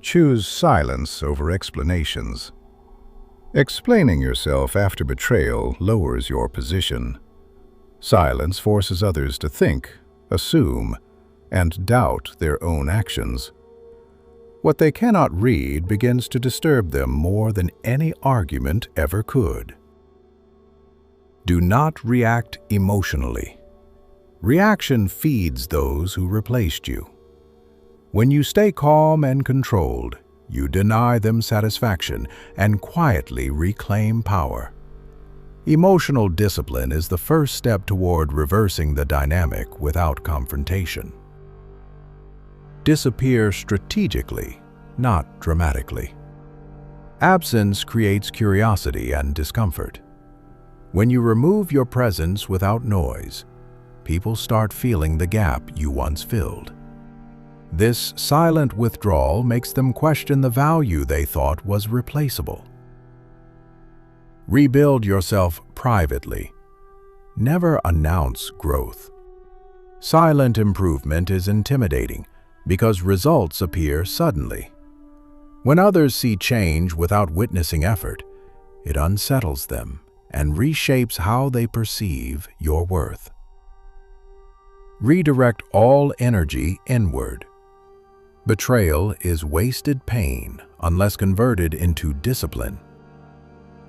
choose silence over explanations. Explaining yourself after betrayal lowers your position. Silence forces others to think, assume, and doubt their own actions. What they cannot read begins to disturb them more than any argument ever could. Do not react emotionally. Reaction feeds those who replaced you. When you stay calm and controlled, you deny them satisfaction and quietly reclaim power. Emotional discipline is the first step toward reversing the dynamic without confrontation. Disappear strategically, not dramatically. Absence creates curiosity and discomfort. When you remove your presence without noise, people start feeling the gap you once filled. This silent withdrawal makes them question the value they thought was replaceable. Rebuild yourself privately. Never announce growth. Silent improvement is intimidating because results appear suddenly. When others see change without witnessing effort, it unsettles them and reshapes how they perceive your worth. Redirect all energy inward. Betrayal is wasted pain unless converted into discipline.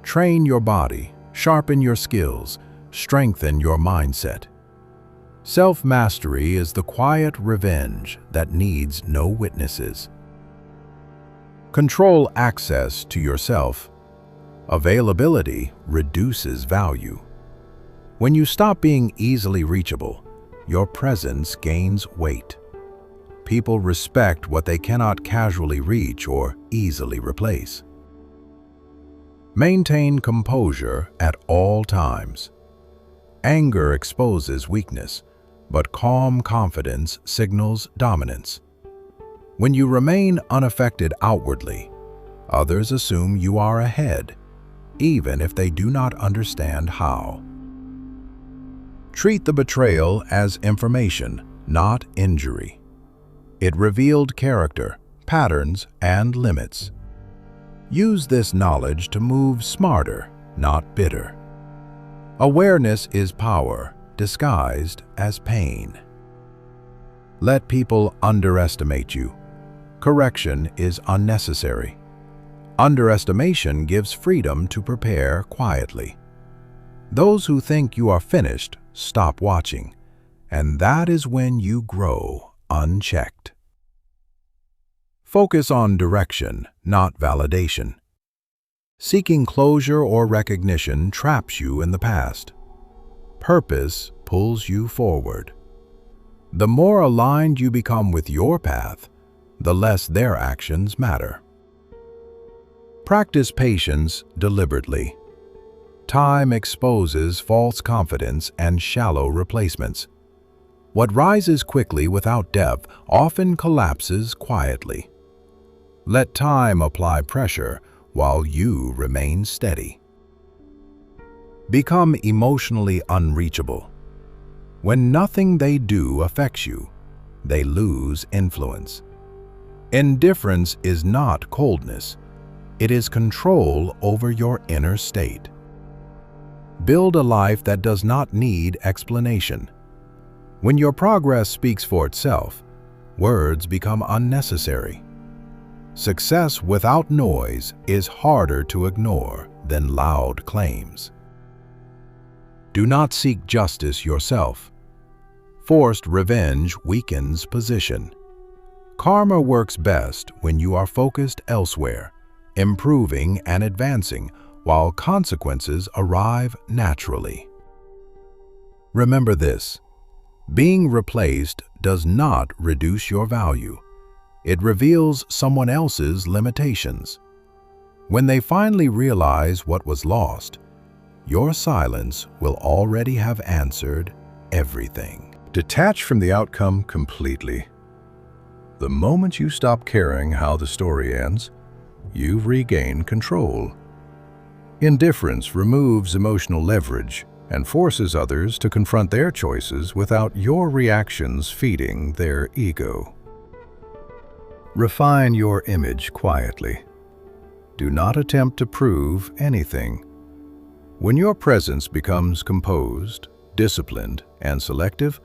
Train your body, sharpen your skills, strengthen your mindset. Self-mastery is the quiet revenge that needs no witnesses. Control access to yourself. Availability reduces value. When you stop being easily reachable, your presence gains weight. People respect what they cannot casually reach or easily replace. Maintain composure at all times. Anger exposes weakness, but calm confidence signals dominance. When you remain unaffected outwardly, others assume you are ahead, even if they do not understand how. Treat the betrayal as information, not injury. It revealed character, patterns, and limits. Use this knowledge to move smarter, not bitter. Awareness is power, disguised as pain. Let people underestimate you. Correction is unnecessary. Underestimation gives freedom to prepare quietly. Those who think you are finished stop watching, and that is when you grow unchecked. Focus on direction, not validation. Seeking closure or recognition traps you in the past. Purpose pulls you forward. The more aligned you become with your path, the less their actions matter. Practice patience deliberately. Time exposes false confidence and shallow replacements. What rises quickly without depth often collapses quietly. Let time apply pressure while you remain steady. Become emotionally unreachable. When nothing they do affects you, they lose influence. Indifference is not coldness. It is control over your inner state. Build a life that does not need explanation. When your progress speaks for itself, words become unnecessary. Success without noise is harder to ignore than loud claims. Do not seek justice yourself. Forced revenge weakens position. Karma works best when you are focused elsewhere, improving and advancing while consequences arrive naturally. Remember this: being replaced does not reduce your value. It reveals someone else's limitations. When they finally realize what was lost, your silence will already have answered everything. Detach from the outcome completely. The moment you stop caring how the story ends, you've regained control. Indifference removes emotional leverage and forces others to confront their choices without your reactions feeding their ego. Refine your image quietly. Do not attempt to prove anything. When your presence becomes composed, disciplined, and selective,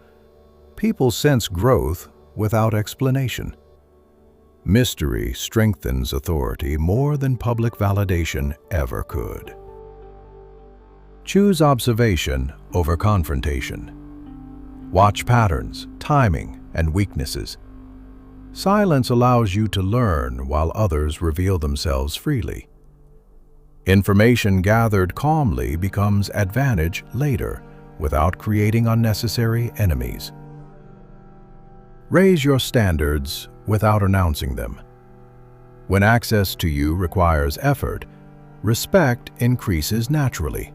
people sense growth without explanation. Mystery strengthens authority more than public validation ever could. Choose observation over confrontation. Watch patterns, timing, and weaknesses. Silence allows you to learn while others reveal themselves freely. Information gathered calmly becomes advantage later without creating unnecessary enemies. Raise your standards without announcing them. When access to you requires effort, respect increases naturally.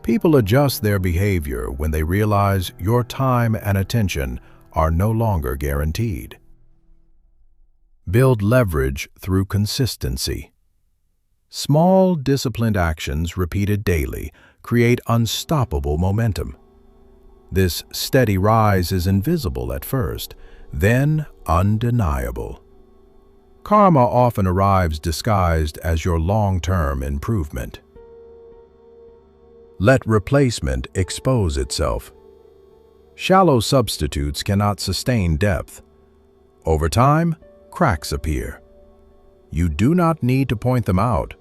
People adjust their behavior when they realize your time and attention are no longer guaranteed. Build leverage through consistency. Small, disciplined actions repeated daily create unstoppable momentum. This steady rise is invisible at first, then undeniable. Karma often arrives disguised as your long-term improvement. Let replacement expose itself. Shallow substitutes cannot sustain depth. Over time, cracks appear. You do not need to point them out.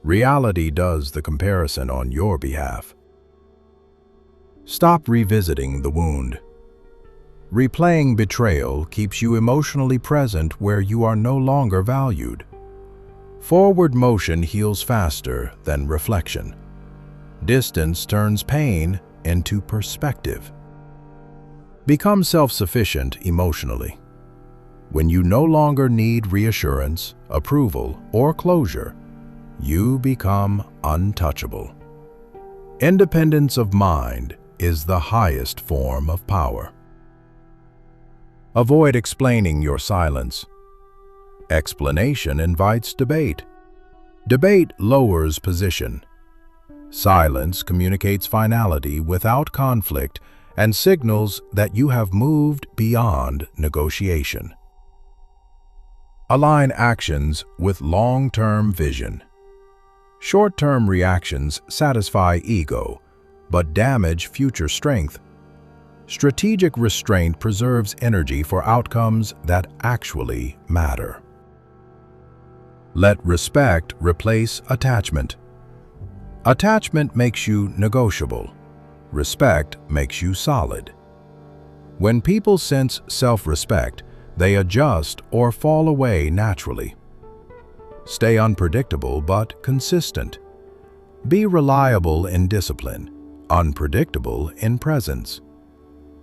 Reality does the comparison on your behalf. Stop revisiting the wound. Replaying betrayal keeps you emotionally present where you are no longer valued. Forward motion heals faster than reflection. Distance turns pain into perspective. Become self-sufficient emotionally. When you no longer need reassurance, approval, or closure, you become untouchable. Independence of mind is the highest form of power. Avoid explaining your silence. Explanation invites debate. Debate lowers position. Silence communicates finality without conflict and signals that you have moved beyond negotiation. Align actions with long-term vision. Short-term reactions satisfy ego, but damage future strength. Strategic restraint preserves energy for outcomes that actually matter. Let respect replace attachment. Attachment makes you negotiable. Respect makes you solid. When people sense self-respect, they adjust or fall away naturally. Stay unpredictable but consistent. Be reliable in discipline, unpredictable in presence.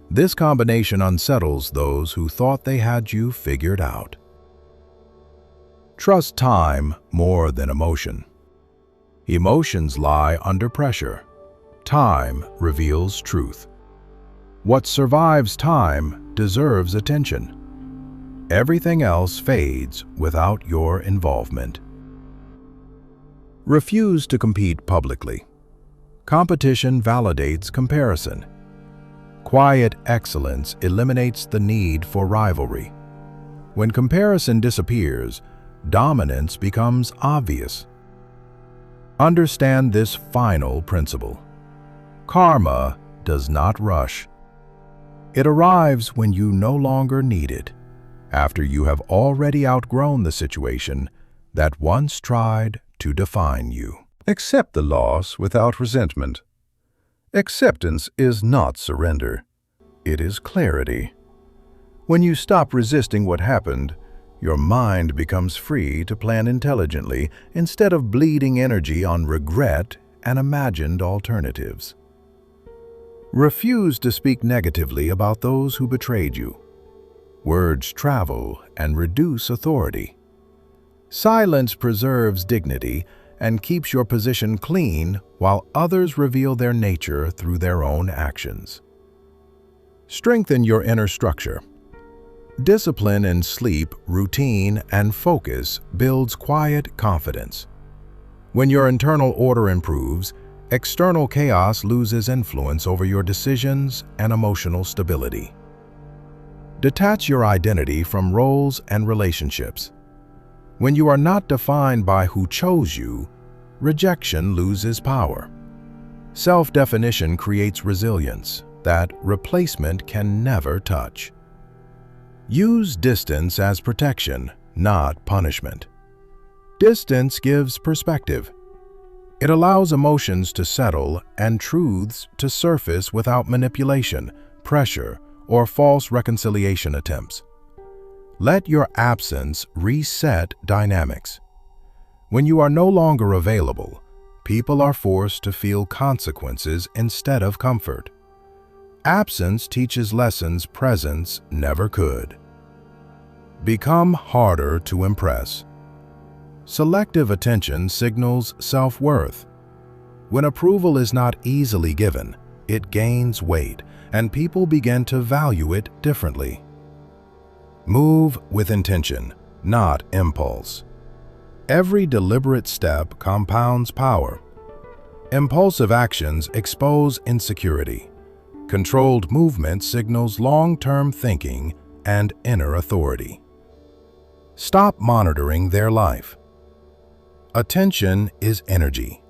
This combination unsettles those who thought they had you figured out. Trust time more than emotion. Emotions lie under pressure. Time reveals truth. What survives time deserves attention. Everything else fades without your involvement. Refuse to compete publicly. Competition validates comparison. Quiet excellence eliminates the need for rivalry. When comparison disappears, dominance becomes obvious. Understand this final principle. Karma does not rush. It arrives when you no longer need it, after you have already outgrown the situation that once tried to define you. Accept the loss without resentment. Acceptance is not surrender. It is clarity. When you stop resisting what happened, your mind becomes free to plan intelligently instead of bleeding energy on regret and imagined alternatives. Refuse to speak negatively about those who betrayed you. Words travel and reduce authority. Silence preserves dignity and keeps your position clean while others reveal their nature through their own actions. Strengthen your inner structure. Discipline in sleep, routine, and focus builds quiet confidence. When your internal order improves, external chaos loses influence over your decisions and emotional stability. Detach your identity from roles and relationships. When you are not defined by who chose you, rejection loses power. Self-definition creates resilience that replacement can never touch. Use distance as protection, not punishment. Distance gives perspective. It allows emotions to settle and truths to surface without manipulation, pressure, or false reconciliation attempts. Let your absence reset dynamics. When you are no longer available, people are forced to feel consequences instead of comfort. Absence teaches lessons presence never could. Become harder to impress. Selective attention signals self-worth. When approval is not easily given, it gains weight, and people begin to value it differently. Move with intention, not impulse. Every deliberate step compounds power. Impulsive actions expose insecurity. Controlled movement signals long-term thinking and inner authority. Stop monitoring their life. Attention is energy.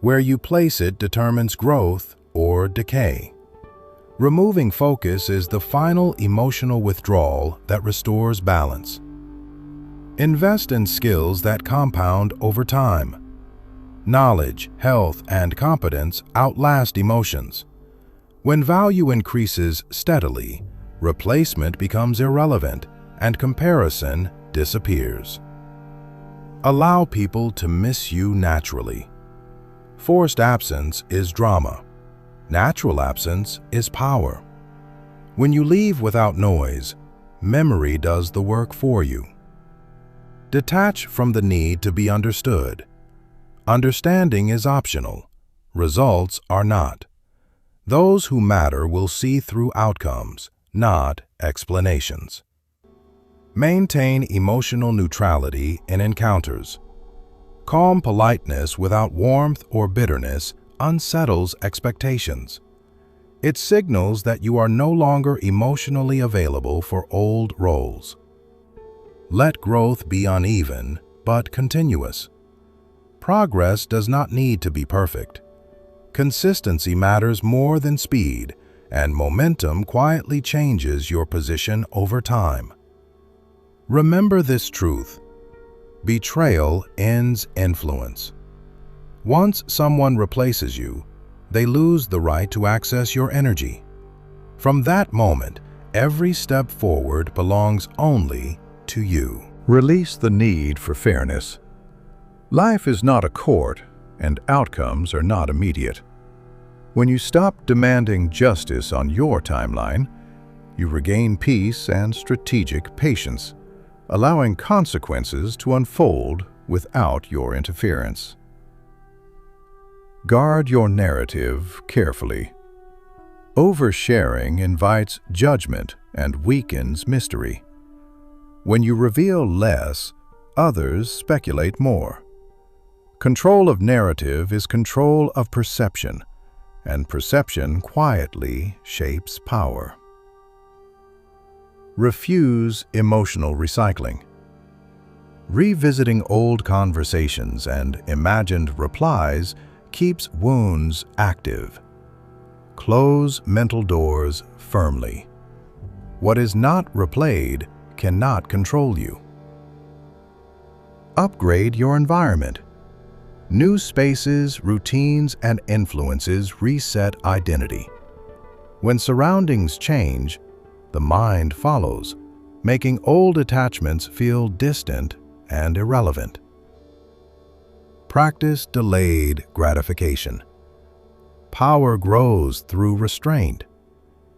Where you place it determines growth or decay. Removing focus is the final emotional withdrawal that restores balance. Invest in skills that compound over time. Knowledge, health, and competence outlast emotions. When value increases steadily, replacement becomes irrelevant and comparison disappears. Allow people to miss you naturally. Forced absence is drama. Natural absence is power. When you leave without noise, memory does the work for you. Detach from the need to be understood. Understanding is optional. Results are not. Those who matter will see through outcomes, not explanations. Maintain emotional neutrality in encounters. Calm politeness without warmth or bitterness unsettles expectations. It signals that you are no longer emotionally available for old roles. Let growth be uneven, but continuous. Progress does not need to be perfect. Consistency matters more than speed, and momentum quietly changes your position over time. Remember this truth: betrayal ends influence. Once someone replaces you, they lose the right to access your energy. From that moment, every step forward belongs only to you. Release the need for fairness. Life is not a court, and outcomes are not immediate. When you stop demanding justice on your timeline, you regain peace and strategic patience, allowing consequences to unfold without your interference. Guard your narrative carefully. Oversharing invites judgment and weakens mystery. When you reveal less, others speculate more. Control of narrative is control of perception, and perception quietly shapes power. Refuse emotional recycling. Revisiting old conversations and imagined replies keeps wounds active. Close mental doors firmly. What is not replayed cannot control you. Upgrade your environment. New spaces, routines, and influences reset identity. When surroundings change, the mind follows, making old attachments feel distant and irrelevant. Practice delayed gratification. Power grows through restraint.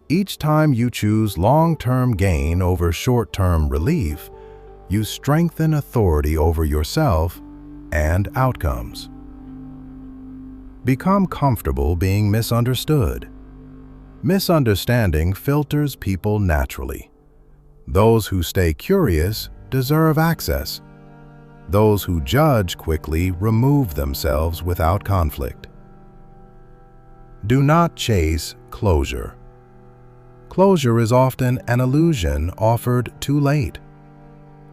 Each time you choose long-term gain over short-term relief, you strengthen authority over yourself and outcomes. Become comfortable being misunderstood. Misunderstanding filters people naturally. Those who stay curious deserve access. Those who judge quickly remove themselves without conflict. Do not chase closure. Closure is often an illusion offered too late.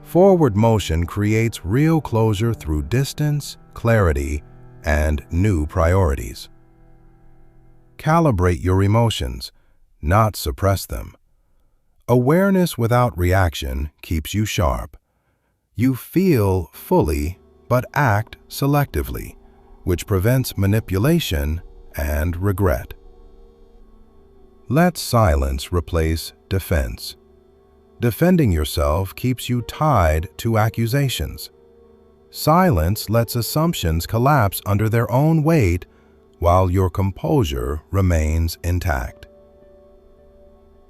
Forward motion creates real closure through distance, clarity, and new priorities. Calibrate your emotions, not suppress them. Awareness without reaction keeps you sharp. You feel fully, but act selectively, which prevents manipulation and regret. Let silence replace defense. Defending yourself keeps you tied to accusations. Silence lets assumptions collapse under their own weight while your composure remains intact.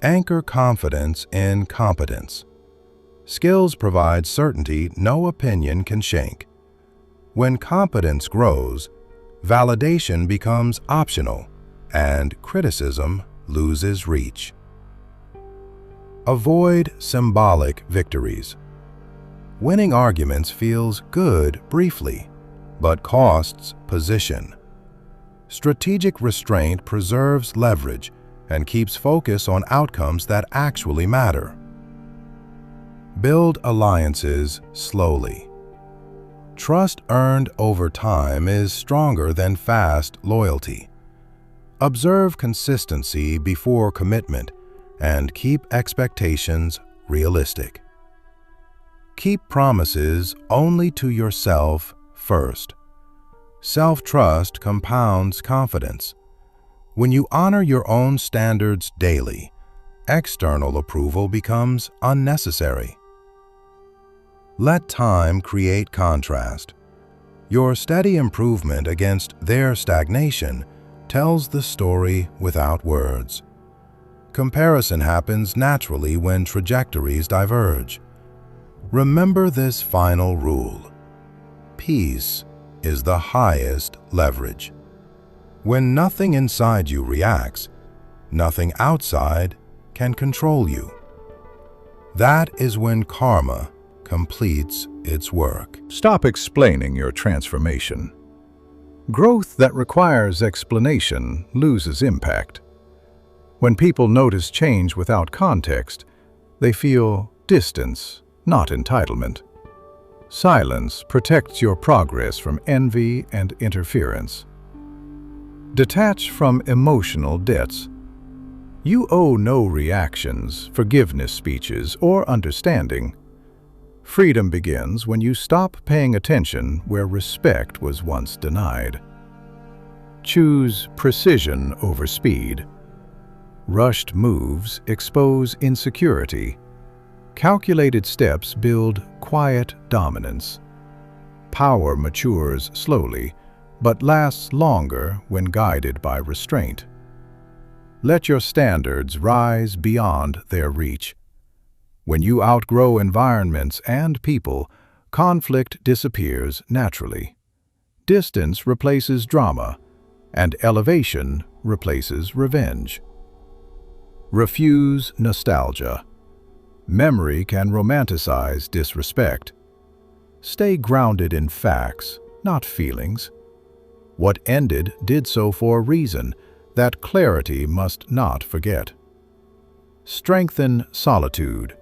Anchor confidence in competence. Skills provide certainty no opinion can shake. When competence grows, validation becomes optional and criticism loses reach. Avoid symbolic victories. Winning arguments feels good briefly, but costs position. Strategic restraint preserves leverage and keeps focus on outcomes that actually matter. Build alliances slowly. Trust earned over time is stronger than fast loyalty. Observe consistency before commitment and keep expectations realistic. Keep promises only to yourself first. Self-trust compounds confidence. When you honor your own standards daily, external approval becomes unnecessary. Let time create contrast. Your steady improvement against their stagnation tells the story without words. Comparison happens naturally when trajectories diverge. Remember this final rule. Peace is the highest leverage. When nothing inside you reacts, nothing outside can control you. That is when karma completes its work. Stop explaining your transformation. Growth that requires explanation loses impact. When people notice change without context, they feel distance, not entitlement. Silence protects your progress from envy and interference. Detach from emotional debts. You owe no reactions, forgiveness speeches, or understanding. Freedom begins when you stop paying attention where respect was once denied. Choose precision over speed. Rushed moves expose insecurity. Calculated steps build quiet dominance. Power matures slowly, but lasts longer when guided by restraint. Let your standards rise beyond their reach. When you outgrow environments and people, conflict disappears naturally. Distance replaces drama, and elevation replaces revenge. Refuse nostalgia. Memory can romanticize disrespect. Stay grounded in facts, not feelings. What ended did so for a reason that clarity must not forget. Strengthen solitude.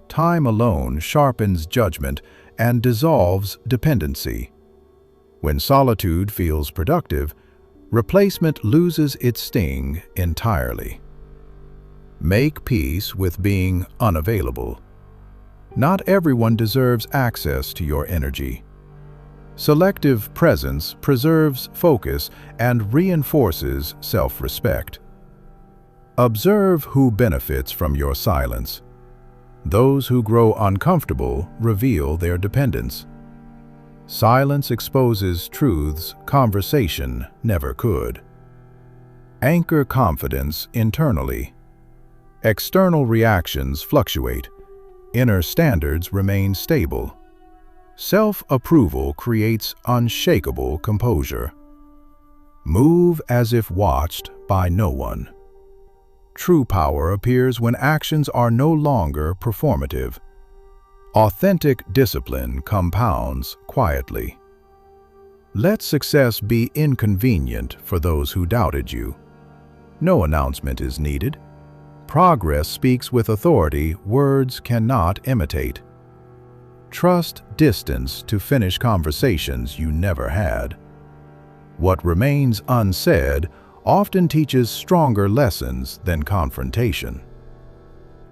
Time alone sharpens judgment and dissolves dependency. When solitude feels productive, replacement loses its sting entirely. Make peace with being unavailable. Not everyone deserves access to your energy. Selective presence preserves focus and reinforces self-respect. Observe who benefits from your silence. Those who grow uncomfortable reveal their dependence. Silence exposes truths conversation never could. Anchor confidence internally. External reactions fluctuate. Inner standards remain stable. Self-approval creates unshakable composure. Move as if watched by no one. True power appears when actions are no longer performative. Authentic discipline compounds quietly. Let success be inconvenient for those who doubted you. No announcement is needed. Progress speaks with authority words cannot imitate. Trust distance to finish conversations you never had. What remains unsaid often teaches stronger lessons than confrontation.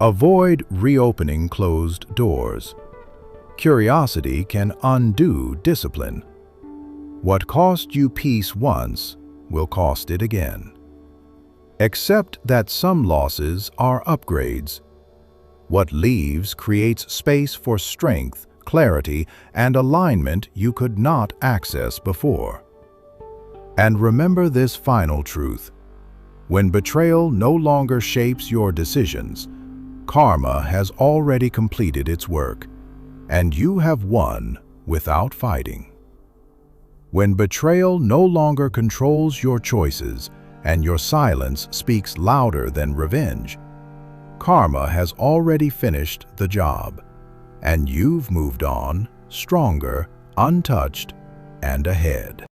Avoid reopening closed doors. Curiosity can undo discipline. What cost you peace once will cost it again. Accept that some losses are upgrades. What leaves creates space for strength, clarity, and alignment you could not access before. And remember this final truth. When betrayal no longer shapes your decisions, karma has already completed its work, and you have won without fighting. When betrayal no longer controls your choices and your silence speaks louder than revenge, karma has already finished the job, and you've moved on, stronger, untouched, and ahead.